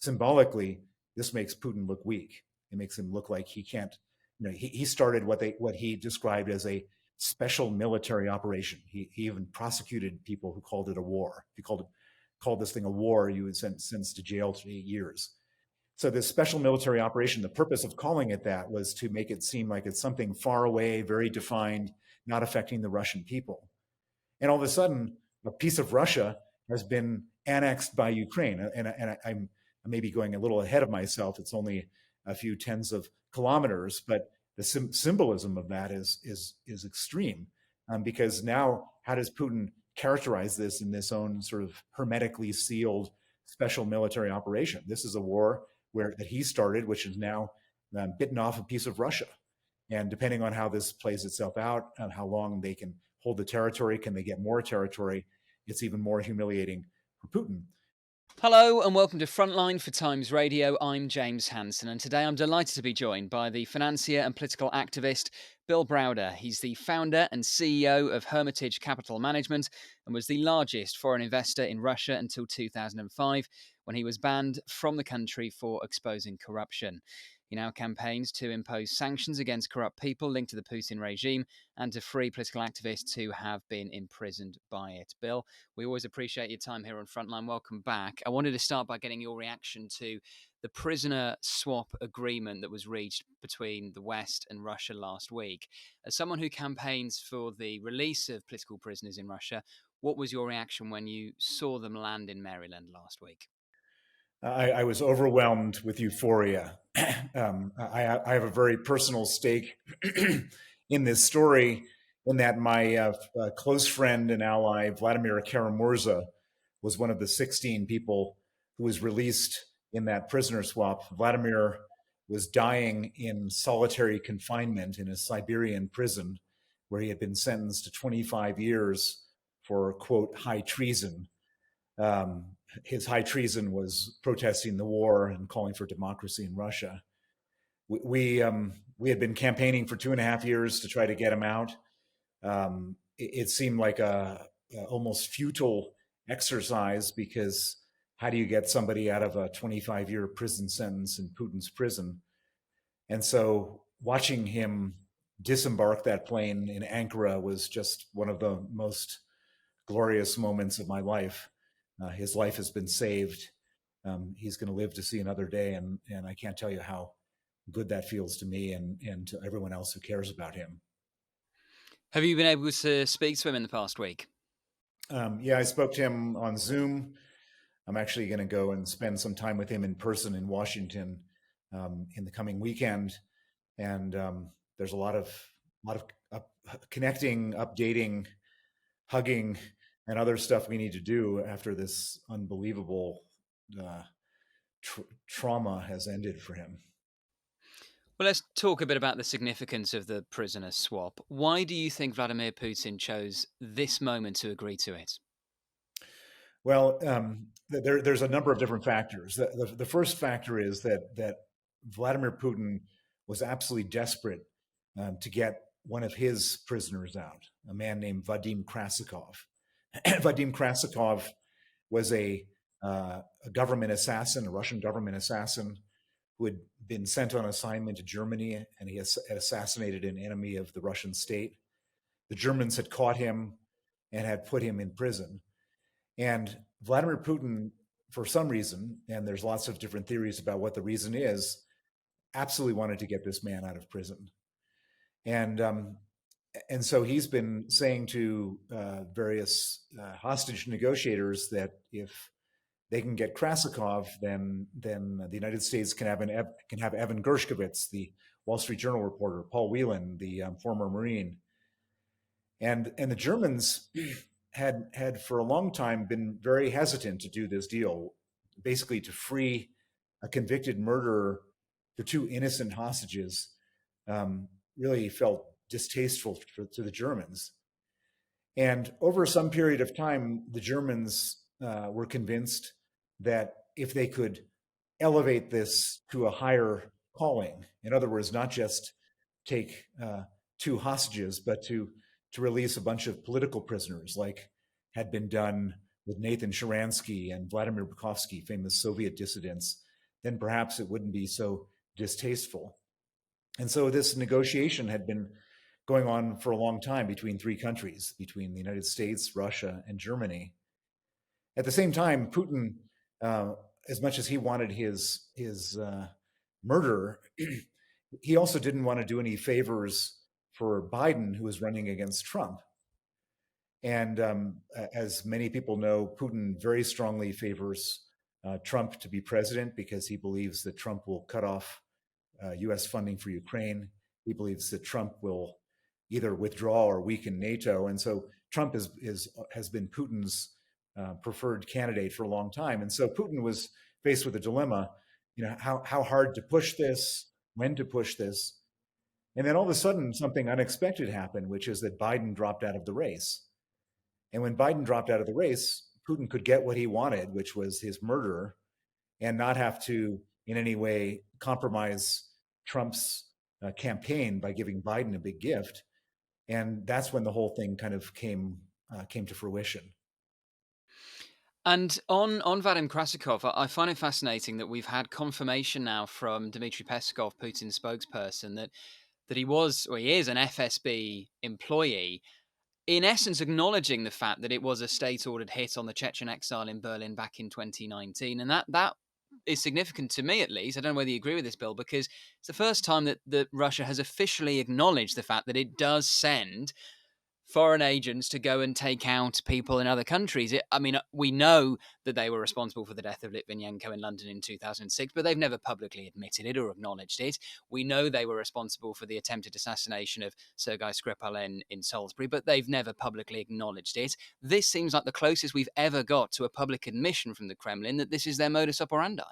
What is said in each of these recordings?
symbolically, this makes Putin look weak. It makes him look like he can't. He started what he described as a special military operation. He even prosecuted people who called it a war. If you called this thing a war, you would sentence to jail for 8 years. So this special military operation, the purpose of calling it that was to make it seem like it's something far away, very defined, not affecting the Russian people. And all of a sudden, a piece of Russia has been annexed by Ukraine. And I'm maybe going a little ahead of myself. It's only a few tens of kilometers, but the symbolism of that is extreme. Because now, how does Putin characterize this in this own sort of hermetically sealed special military operation? This is a war that he started, which is now bitten off a piece of Russia. And depending on how this plays itself out and how long they can hold the territory, can they get more territory, it's even more humiliating for Putin. Hello and welcome to Frontline for Times Radio. I'm James Hansen, and today I'm delighted to be joined by the financier and political activist Bill Browder. He's the founder and CEO of Hermitage Capital Management and was the largest foreign investor in Russia until 2005, when he was banned from the country for exposing corruption. He now campaigns to impose sanctions against corrupt people linked to the Putin regime and to free political activists who have been imprisoned by it. Bill, we always appreciate your time here on Frontline. Welcome back. I wanted to start by getting your reaction to the prisoner swap agreement that was reached between the West and Russia last week. As someone who campaigns for the release of political prisoners in Russia, what was your reaction when you saw them land in Maryland last week? I was overwhelmed with euphoria. I have a very personal stake in this story, in that my close friend and ally, Vladimir Karamurza, was one of the 16 people who was released in that prisoner swap. Vladimir was dying in solitary confinement in a Siberian prison, where he had been sentenced to 25 years for, quote, high treason. His high treason was protesting the war and calling for democracy in Russia. We had been campaigning for 2.5 years to try to get him out. It seemed like a almost futile exercise, because how do you get somebody out of a 25-year prison sentence in Putin's prison? And so watching him disembark that plane in Ankara was just one of the most glorious moments of my life. His life has been saved. He's going to live to see another day, and I can't tell you how good that feels to me and to everyone else who cares about him. Have you been able to speak to him in the past week? Yeah, I spoke to him on Zoom. I'm actually going to go and spend some time with him in person in Washington in the coming weekend. And there's a lot of connecting, updating, hugging, and other stuff we need to do after this unbelievable trauma has ended for him. Well, let's talk a bit about the significance of the prisoner swap. Why do you think Vladimir Putin chose this moment to agree to it? Well, there's a number of different factors. The first factor is that Vladimir Putin was absolutely desperate to get one of his prisoners out, a man named Vadim Krasikov. Vadim Krasikov was a government assassin, a Russian government assassin, who had been sent on assignment to Germany, and he assassinated an enemy of the Russian state. The Germans had caught him and had put him in prison. And Vladimir Putin, for some reason, and there's lots of different theories about what the reason is, absolutely wanted to get this man out of prison. And so he's been saying to various hostage negotiators that if they can get Krasikov, then the United States can have Evan Gershkovich, the Wall Street Journal reporter, Paul Whelan, the former Marine, and the Germans had for a long time been very hesitant to do this deal, basically to free a convicted murderer for two innocent hostages. Really felt distasteful to the Germans. And over some period of time, the Germans were convinced that if they could elevate this to a higher calling, in other words, not just take two hostages, but to release a bunch of political prisoners, like had been done with Nathan Sharansky and Vladimir Bukovsky, famous Soviet dissidents, then perhaps it wouldn't be so distasteful. And so this negotiation had been going on for a long time between three countries, between the United States, Russia, and Germany. At the same time, Putin, as much as he wanted his murder, he also didn't want to do any favors for Biden, who was running against Trump. And as many people know, Putin very strongly favors Trump to be president because he believes that Trump will cut off U.S. funding for Ukraine. He believes that Trump will either withdraw or weaken NATO. And so Trump has been Putin's preferred candidate for a long time. And so Putin was faced with a dilemma, how hard to push this, when to push this. And then all of a sudden, something unexpected happened, which is that Biden dropped out of the race. And when Biden dropped out of the race, Putin could get what he wanted, which was his murder, and not have to in any way compromise Trump's campaign by giving Biden a big gift. And that's when the whole thing kind of came to fruition. And on Vadim Krasikov, I find it fascinating that we've had confirmation now from Dmitry Peskov, Putin's spokesperson, that he was, or he is, an FSB employee, in essence acknowledging the fact that it was a state-ordered hit on the Chechen exile in Berlin back in 2019. And that is significant to me, at least. I don't know whether you agree with this, Bill, because it's the first time that Russia has officially acknowledged the fact that it does send foreign agents to go and take out people in other countries. We know that they were responsible for the death of Litvinenko in London in 2006, but they've never publicly admitted it or acknowledged it. We know they were responsible for the attempted assassination of Sergei Skripal in Salisbury, but they've never publicly acknowledged it. This seems like the closest we've ever got to a public admission from the Kremlin that this is their modus operandi.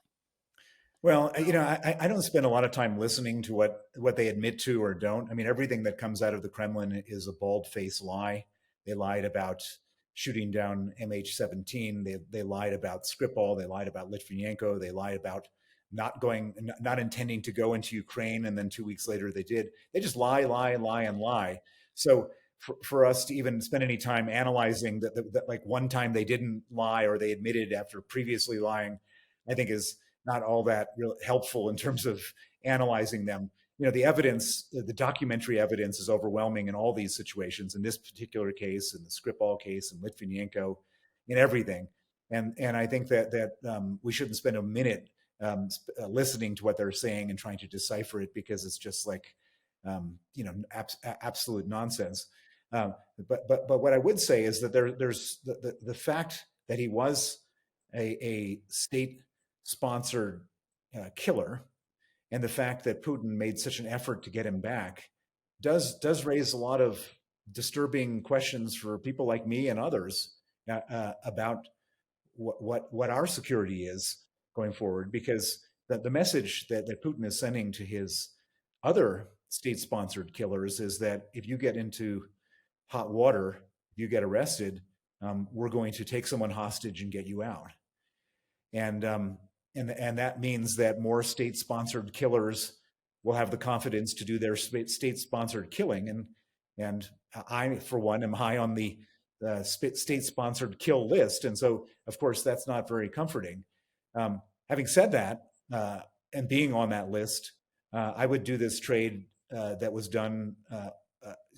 Well, I don't spend a lot of time listening to what they admit to or don't. I mean, everything that comes out of the Kremlin is a bald-faced lie. They lied about shooting down MH17. They lied about Skripal. They lied about Litvinenko. They lied about not intending to go into Ukraine, and then 2 weeks later they did. They just lie, and lie. So for us to even spend any time analyzing that like one time they didn't lie or they admitted after previously lying, I think is not all that real helpful in terms of analyzing them. The evidence, the documentary evidence is overwhelming in all these situations, in this particular case, in the Skripal case, in Litvinenko, in everything. And I think that we shouldn't spend a minute listening to what they're saying and trying to decipher it, because it's just like, absolute nonsense. But what I would say is that there's the fact that he was a state-sponsored killer, and the fact that Putin made such an effort to get him back does raise a lot of disturbing questions for people like me and others about what our security is going forward. Because the message that Putin is sending to his other state-sponsored killers is that if you get into hot water, if you get arrested, we're going to take someone hostage and get you out. And that means that more state-sponsored killers will have the confidence to do their state-sponsored killing. And I, for one, am high on the state-sponsored kill list. And so, of course, that's not very comforting. Having said that, and being on that list, I would do this trade that was done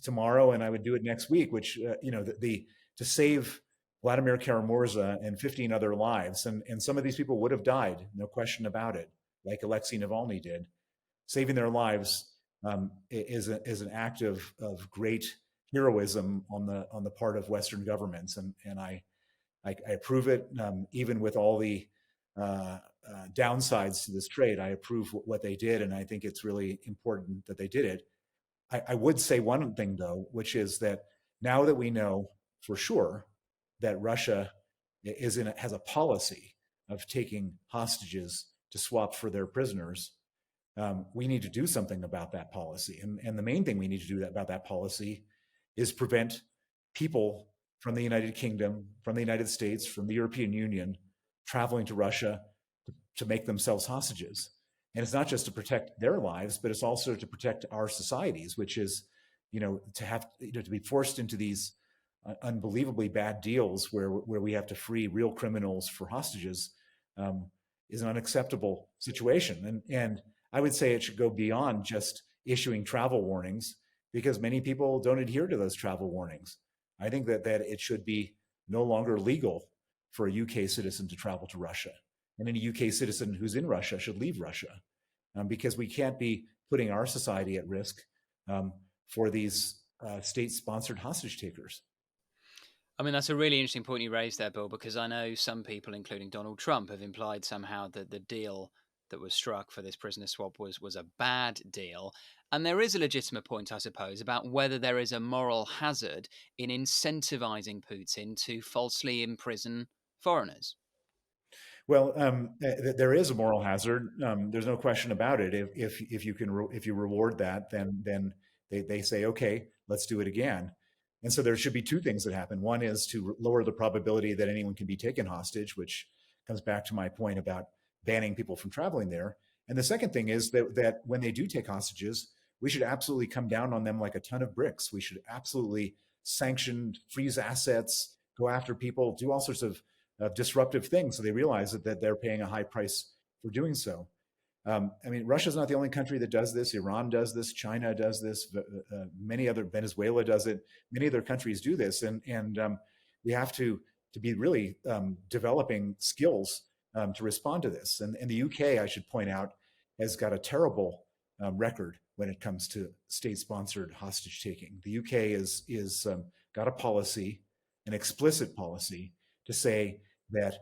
tomorrow, and I would do it next week, which, to save Vladimir Karamurza and 15 other lives. And some of these people would have died, no question about it, like Alexi Navalny did. Saving their lives is an act of great heroism on the part of Western governments. And I approve it, even with all the downsides to this trade. I approve what they did, and I think it's really important that they did it. I would say one thing, though, which is that now that we know for sure that Russia has a policy of taking hostages to swap for their prisoners, we need to do something about that policy. And the main thing we need to do about that policy is prevent people from the United Kingdom, from the United States, from the European Union traveling to Russia to make themselves hostages. And it's not just to protect their lives, but it's also to protect our societies, which is, to have to be forced into these unbelievably bad deals where we have to free real criminals for hostages. is an unacceptable situation. And I would say it should go beyond just issuing travel warnings, because many people don't adhere to those travel warnings. I think that it should be no longer legal for a UK citizen to travel to Russia. And any UK citizen who's in Russia should leave Russia, because we can't be putting our society at risk for these state-sponsored hostage takers. I mean, that's a really interesting point you raised there, Bill, because I know some people, including Donald Trump, have implied somehow that the deal that was struck for this prisoner swap was a bad deal. And there is a legitimate point, I suppose, about whether there is a moral hazard in incentivizing Putin to falsely imprison foreigners. Well, there is a moral hazard. There's no question about it. If you reward that, then they say, okay, let's do it again. And so there should be two things that happen. One is to lower the probability that anyone can be taken hostage, which comes back to my point about banning people from traveling there. And the second thing is that when they do take hostages, we should absolutely come down on them like a ton of bricks. We should absolutely sanction, freeze assets, go after people, do all sorts of disruptive things, so they realize that they're paying a high price for doing so. I mean, Russia's not the only country that does this. Iran does this. China does this. Many other, Venezuela does it. Many other countries do this, and we have to be really developing skills to respond to this. And the UK, I should point out, has got a terrible record when it comes to state-sponsored hostage taking. The UK is got a policy, an explicit policy, to say that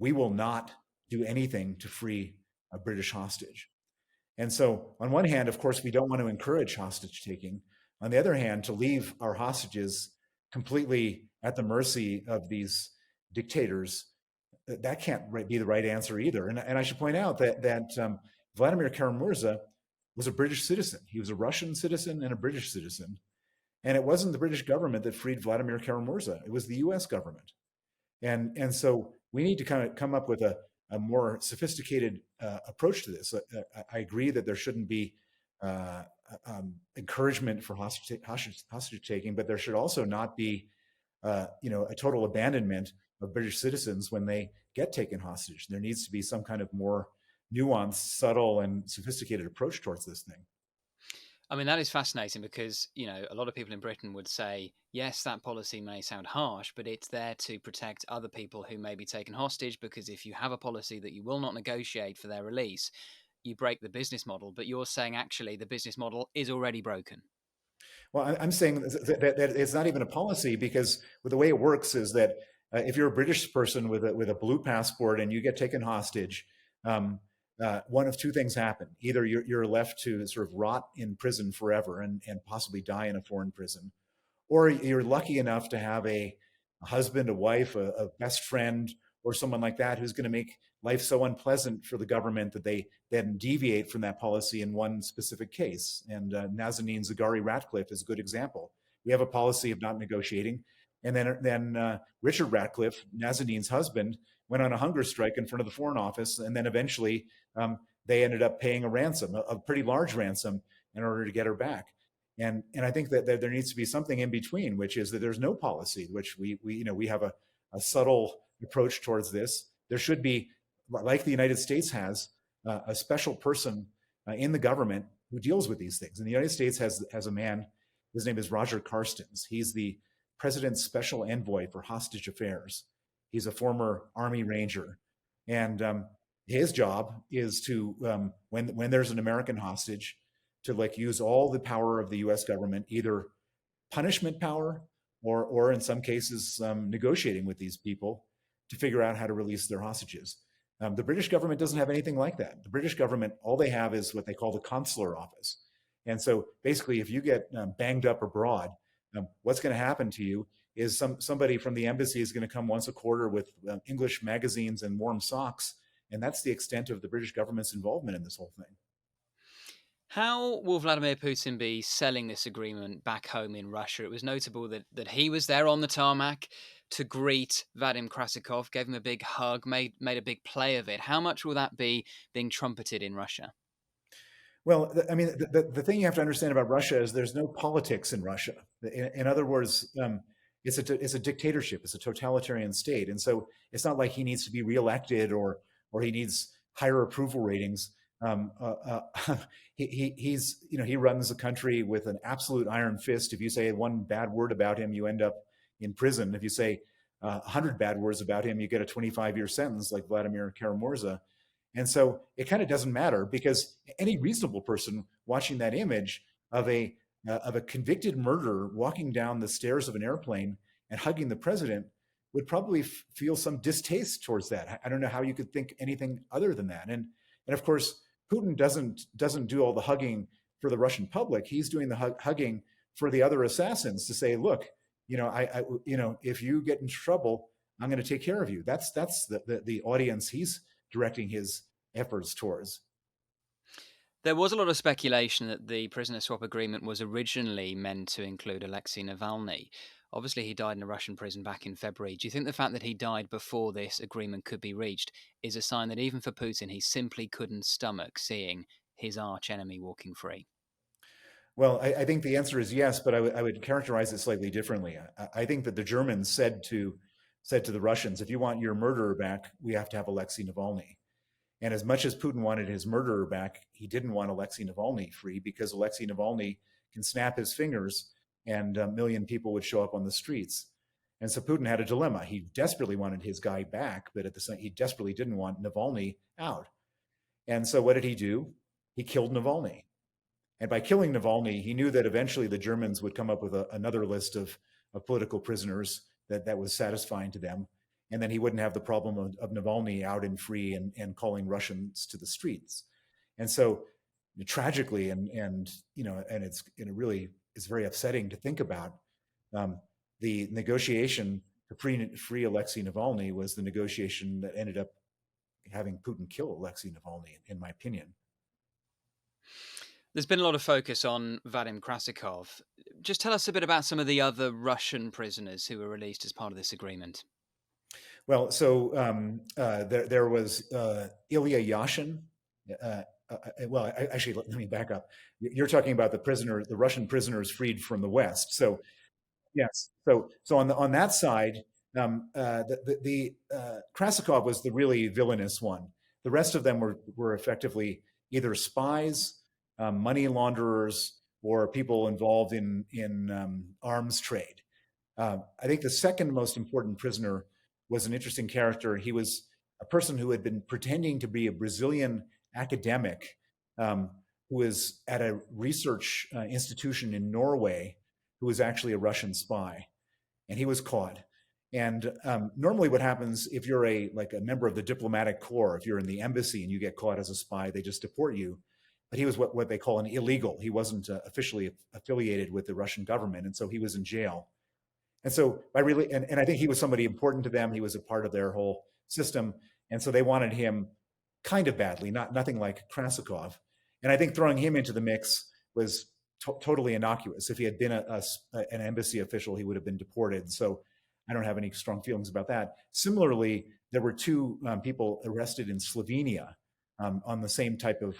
we will not do anything to free a British hostage. And so, on one hand, of course, we don't want to encourage hostage taking. On the other hand, to leave our hostages completely at the mercy of these dictators, that can't be the right answer either. And I should point out that Vladimir Kara-Murza was a British citizen. He was a Russian citizen and a British citizen. And it wasn't the British government that freed Vladimir Kara-Murza. It was the US government. And so we need to kind of come up with a more sophisticated approach to this. I agree that there shouldn't be encouragement for hostage taking, but there should also not be a total abandonment of British citizens when they get taken hostage. There needs to be some kind of more nuanced, subtle, and sophisticated approach towards this thing. I mean, that is fascinating because, a lot of people in Britain would say, yes, that policy may sound harsh, but it's there to protect other people who may be taken hostage, because if you have a policy that you will not negotiate for their release, you break the business model. But you're saying actually the business model is already broken. Well, I'm saying that it's not even a policy, because the way it works is that if you're a British person with a blue passport and you get taken hostage, one of two things happen. Either you're left to sort of rot in prison forever and possibly die in a foreign prison, or you're lucky enough to have a husband, a wife, a best friend, or someone like that who's going to make life so unpleasant for the government that they then deviate from that policy in one specific case. And Nazanin Zaghari-Ratcliffe is a good example. We have a policy of not negotiating. And then Richard Ratcliffe, Nazanin's husband, went on a hunger strike in front of the Foreign Office, and then eventually they ended up paying a ransom, a pretty large ransom, in order to get her back. And I think that there needs to be something in between, which is that there's no policy, which we have a subtle approach towards this. There should be, like the United States has, a special person in the government who deals with these things. And the United States has a man, his name is Roger Carstens. He's the president's special envoy for hostage affairs. He's a former Army Ranger. And his job is to, when there's an American hostage, to use all the power of the US government, either punishment power or in some cases, negotiating with these people to figure out how to release their hostages. The British government doesn't have anything like that. The British government, all they have is what they call the consular office. And so basically, if you get banged up abroad, what's going to happen to you is somebody from the embassy is going to come once a quarter with English magazines and warm socks. And that's the extent of the British government's involvement in this whole thing. How will Vladimir Putin be selling this agreement back home in Russia? It was notable that he was there on the tarmac to greet Vadim Krasikov, gave him a big hug, made a big play of it. How much will that be being trumpeted in Russia? Well, I mean, the thing you have to understand about Russia is there's no politics in Russia. In other words, it's a dictatorship. It's a totalitarian state. And so it's not like he needs to be reelected or or he needs higher approval ratings. He's he runs the country with an absolute iron fist. If you say one bad word about him, you end up in prison. If you say 100 bad words about him, you get a 25-year sentence, like Vladimir Karamurza. And so it kind of doesn't matter, because any reasonable person watching that image of a convicted murderer walking down the stairs of an airplane and hugging the president would probably feel some distaste towards that. I don't know how you could think anything other than that. And of course, Putin doesn't do all the hugging for the Russian public. He's doing the hugging for the other assassins to say, look, if you get in trouble, I'm going to take care of you. That's the audience he's directing his efforts towards. There was a lot of speculation that the prisoner swap agreement was originally meant to include Alexei Navalny. Obviously, he died in a Russian prison back in February. Do you think the fact that he died before this agreement could be reached is a sign that even for Putin, he simply couldn't stomach seeing his arch enemy walking free? Well, I think the answer is yes, but I would characterize it slightly differently. I think that the Germans said to the Russians, if you want your murderer back, we have to have Alexei Navalny. And as much as Putin wanted his murderer back, he didn't want Alexei Navalny free, because Alexei Navalny can snap his fingers and a million people would show up on the streets. And so Putin had a dilemma. He desperately wanted his guy back, but at the same, he desperately didn't want Navalny out. And so what did he do? He killed Navalny. And by killing Navalny, he knew that eventually the Germans would come up with another list of political prisoners that was satisfying to them. And then he wouldn't have the problem of Navalny out and free and calling Russians to the streets. And so tragically, and it really is very upsetting to think about, the negotiation to free Alexei Navalny was the negotiation that ended up having Putin kill Alexei Navalny, in my opinion. There's been a lot of focus on Vadim Krasikov. Just tell us a bit about some of the other Russian prisoners who were released as part of this agreement. Well, so there was Ilya Yashin. Actually, let me back up. You're talking about the Russian prisoners freed from the West. So yes, so on that side, the Krasikov was the really villainous one. The rest of them were effectively either spies, money launderers, or people involved in arms trade. I think the second most important prisoner was an interesting character. He was a person who had been pretending to be a Brazilian academic, who was at a research institution in Norway, who was actually a Russian spy, and he was caught. And normally, what happens if you're a member of the diplomatic corps, if you're in the embassy and you get caught as a spy, they just deport you. But he was what they call an illegal. He wasn't officially affiliated with the Russian government, and so he was in jail. And so and I think he was somebody important to them. He was a part of their whole system. And so they wanted him kind of badly, nothing like Krasikov. And I think throwing him into the mix was totally innocuous. If he had been an embassy official, he would have been deported. So I don't have any strong feelings about that. Similarly, there were two people arrested in Slovenia on the same type of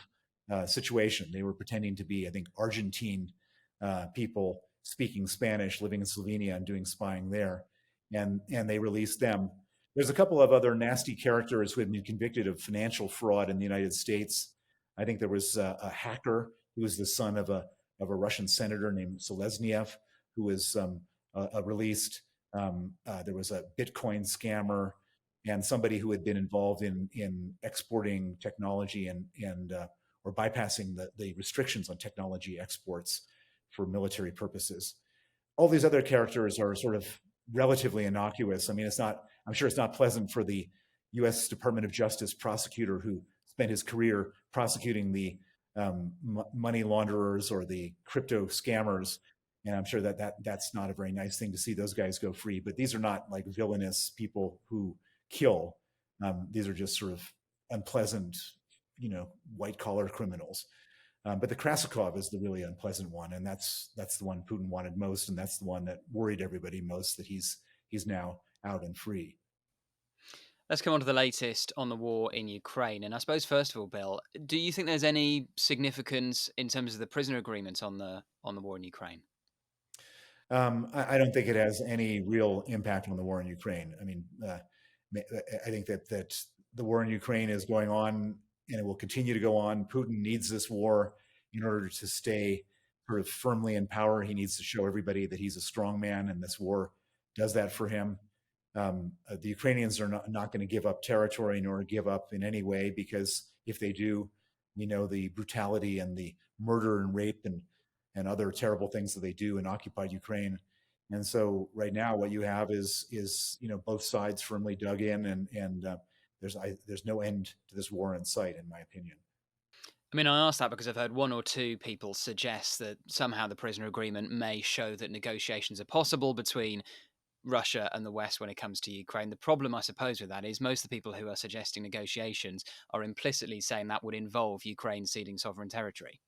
situation. They were pretending to be, I think, Argentine people speaking Spanish, living in Slovenia and doing spying there. And they released them. There's a couple of other nasty characters who had been convicted of financial fraud in the United States. I think there was a hacker who was the son of a Russian senator named Selezniev, who was released. There was a Bitcoin scammer and somebody who had been involved in exporting technology or bypassing the restrictions on technology exports for military purposes. All these other characters are sort of relatively innocuous. I mean, I'm sure it's not pleasant for the U.S. Department of Justice prosecutor who spent his career prosecuting the money launderers or the crypto scammers. And I'm sure that's not a very nice thing to see those guys go free. But these are not like villainous people who kill. These are just sort of unpleasant, white collar criminals. But the Krasikov is the really unpleasant one, and that's the one Putin wanted most, and that's the one that worried everybody most, that he's now out and free. Let's come on to the latest on the war in Ukraine. And I suppose, first of all, Bill, do you think there's any significance in terms of the prisoner agreement on the war in Ukraine? I don't think it has any real impact on the war in Ukraine. I mean, I think that the war in Ukraine is going on and it will continue to go on. Putin needs this war in order to stay sort of firmly in power. He needs to show everybody that he's a strong man, and this war does that for him. The Ukrainians are not going to give up territory nor give up in any way, because if they do, we know the brutality and the murder and rape and other terrible things that they do in occupied Ukraine. And so right now, what you have is both sides firmly dug in, and there's no end to this war in sight, in my opinion. I mean, I asked that because I've heard one or two people suggest that somehow the prisoner agreement may show that negotiations are possible between Russia and the West when it comes to Ukraine. The problem, I suppose, with that is most of the people who are suggesting negotiations are implicitly saying that would involve Ukraine ceding sovereign territory.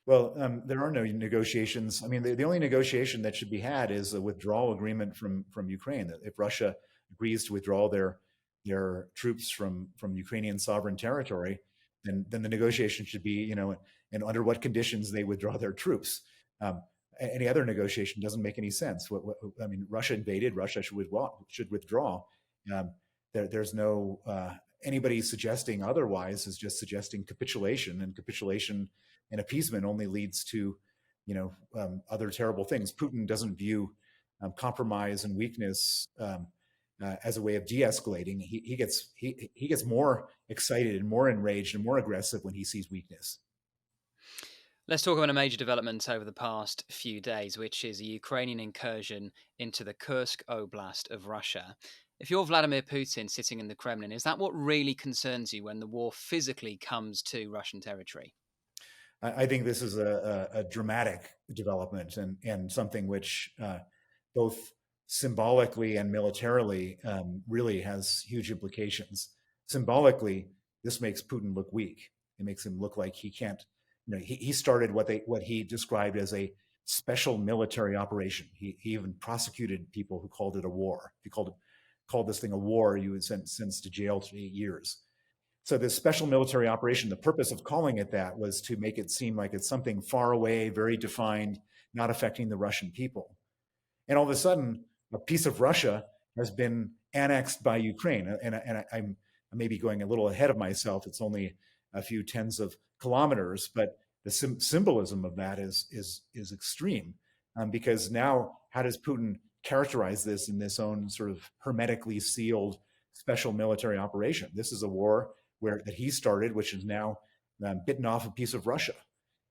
Well, there are no negotiations. I mean, the only negotiation that should be had is a withdrawal agreement from Ukraine. That if Russia agrees to withdraw their troops from Ukrainian sovereign territory, then the negotiation should be, and under what conditions they withdraw their troops. Um, any other negotiation doesn't make any sense. I mean, Russia invaded. Russia should withdraw. Should withdraw. There's no anybody suggesting otherwise is just suggesting capitulation, and capitulation and appeasement only leads to, other terrible things. Putin doesn't view compromise and weakness as a way of de-escalating. He gets more excited and more enraged and more aggressive when he sees weakness. Let's talk about a major development over the past few days, which is a Ukrainian incursion into the Kursk Oblast of Russia. If you're Vladimir Putin sitting in the Kremlin, is that what really concerns you when the war physically comes to Russian territory? I think this is a dramatic development, and something which both symbolically and militarily really has huge implications. Symbolically, this makes Putin look weak. It makes him look like he can't. He started what he described as a special military operation. He even prosecuted people who called it a war. If you called this thing a war, you would sentence to jail to 8 years. So this special military operation, the purpose of calling it that was to make it seem like it's something far away, very defined, not affecting the Russian people. And all of a sudden, a piece of Russia has been annexed by Ukraine. I'm maybe going a little ahead of myself. It's only a few tens of kilometers, but the symbolism of that is extreme, because now how does Putin characterize this in this own sort of hermetically sealed special military operation? This is a war that he started, which is now bitten off a piece of Russia.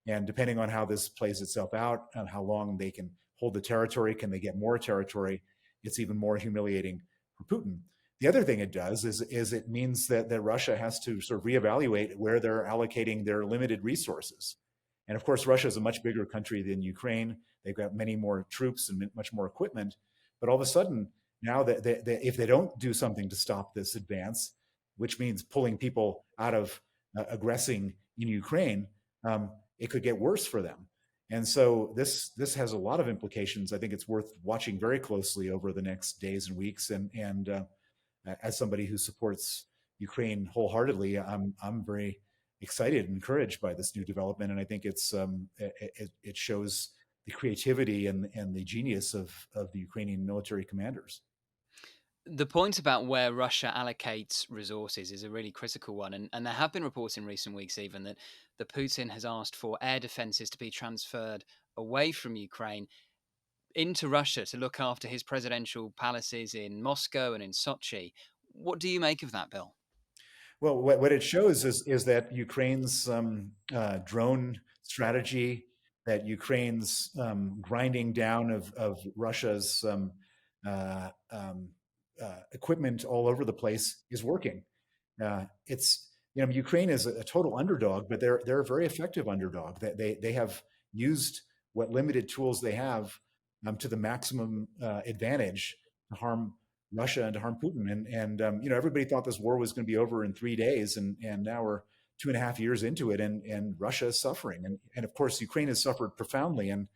And depending on how this plays itself out and how long they can hold the territory, can they get more territory, it's even more humiliating for Putin. The other thing it does is it means that Russia has to sort of reevaluate where they're allocating their limited resources. And of course, Russia is a much bigger country than Ukraine. They've got many more troops and much more equipment. But all of a sudden, now that if they don't do something to stop this advance, which means pulling people out of aggressing in Ukraine, it could get worse for them. And so this has a lot of implications. I think it's worth watching very closely over the next days and weeks. And as somebody who supports Ukraine wholeheartedly, I'm very excited and encouraged by this new development. And I think it shows the creativity and the genius of the Ukrainian military commanders. The point about where Russia allocates resources is a really critical one. And there have been reports in recent weeks even that Putin has asked for air defenses to be transferred away from Ukraine into Russia to look after his presidential palaces in Moscow and in Sochi. What do you make of that, Bill? Well, what it shows is that Ukraine's drone strategy, that Ukraine's grinding down of Russia's uh, um, equipment all over the place is working. It's Ukraine is a total underdog, but they're a very effective underdog. That they have used what limited tools they have to the maximum advantage to harm Russia and to harm Putin. And everybody thought this war was going to be over in 3 days, and now we're 2.5 years into it, and Russia is suffering, and of course Ukraine has suffered profoundly, and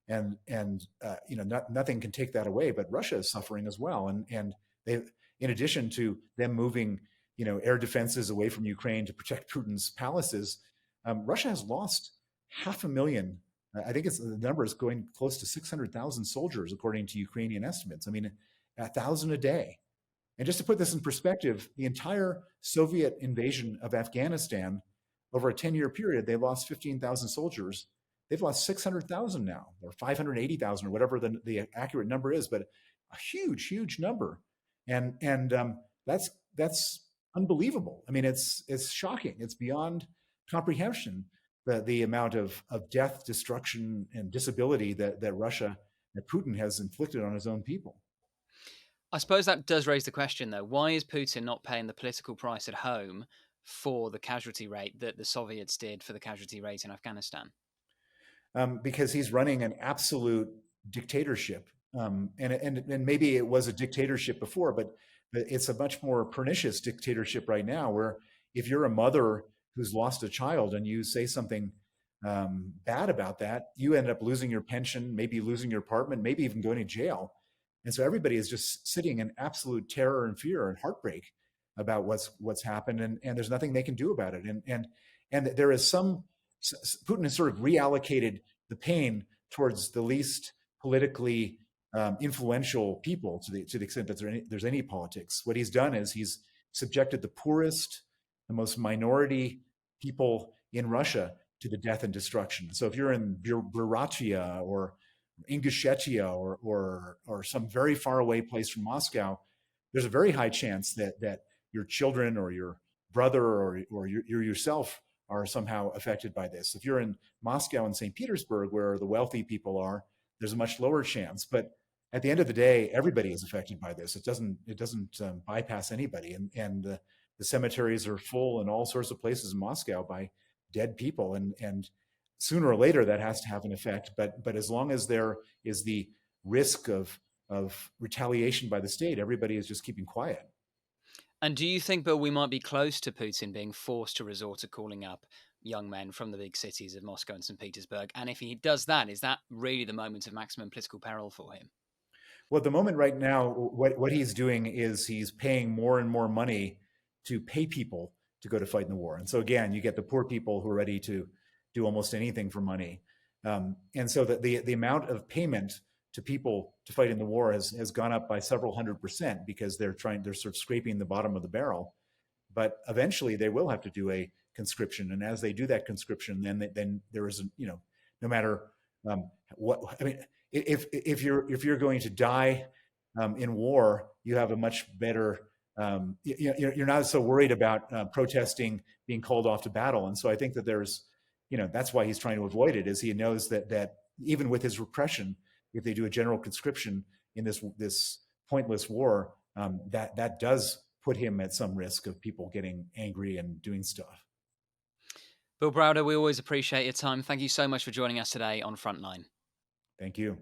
nothing can take that away. But Russia is suffering as well, and they, in addition to them moving air defenses away from Ukraine to protect Putin's palaces, Russia has lost 500,000. I think the number is going close to 600,000 soldiers, according to Ukrainian estimates. I mean, 1,000 a day. And just to put this in perspective, the entire Soviet invasion of Afghanistan over a 10-year period, they lost 15,000 soldiers. They've lost 600,000 now, or 580,000, or whatever the accurate number is, but a huge, huge number. And that's unbelievable. I mean, it's shocking. It's beyond comprehension, the amount of death, destruction, and disability that Russia, that Putin has inflicted on his own people. I suppose that does raise the question, though. Why is Putin not paying the political price at home for the casualty rate that the Soviets did for the casualty rate in Afghanistan? Because he's running an absolute dictatorship. And maybe it was a dictatorship before, but it's a much more pernicious dictatorship right now, where if you're a mother who's lost a child and you say something bad about that, you end up losing your pension, maybe losing your apartment, maybe even going to jail. And so everybody is just sitting in absolute terror and fear and heartbreak about what's happened, and there's nothing they can do about it. And there is some Putin has sort of reallocated the pain towards the least politically influential people, to the extent that there's any politics. What he's done is he's subjected the poorest, the most minority people in Russia to the death and destruction. So if you're in Buryatia or Ingushetia or some very far away place from Moscow, there's a very high chance that your children or your brother or yourself are somehow affected by this. If you're in Moscow and St. Petersburg, where the wealthy people are, there's a much lower chance. But at the end of the day, everybody is affected by this. It doesn't bypass anybody, and the cemeteries are full in all sorts of places in Moscow by dead people, and sooner or later that has to have an effect. But as long as there is the risk of retaliation by the state, everybody is just keeping quiet. And do you think, Bill, we might be close to Putin being forced to resort to calling up young men from the big cities of Moscow and St. Petersburg? And if he does that, is that really the moment of maximum political peril for him? Well, at the moment right now, what he's doing is he's paying more and more money to pay people to go to fight in the war. And so again, you get the poor people who are ready to do almost anything for money. And so the amount of payment to people to fight in the war has gone up by several 100%, because they're sort of scraping the bottom of the barrel. But eventually they will have to do a conscription. And as they do that conscription, then there is, no matter what, I mean, if you're going to die in war, you have a much better, you're not so worried about protesting being called off to battle. And so I think that that's why he's trying to avoid it, is he knows that even with his repression, if they do a general conscription in this pointless war, that does put him at some risk of people getting angry and doing stuff. Bill Browder, we always appreciate your time. Thank you so much for joining us today on Frontline. Thank you.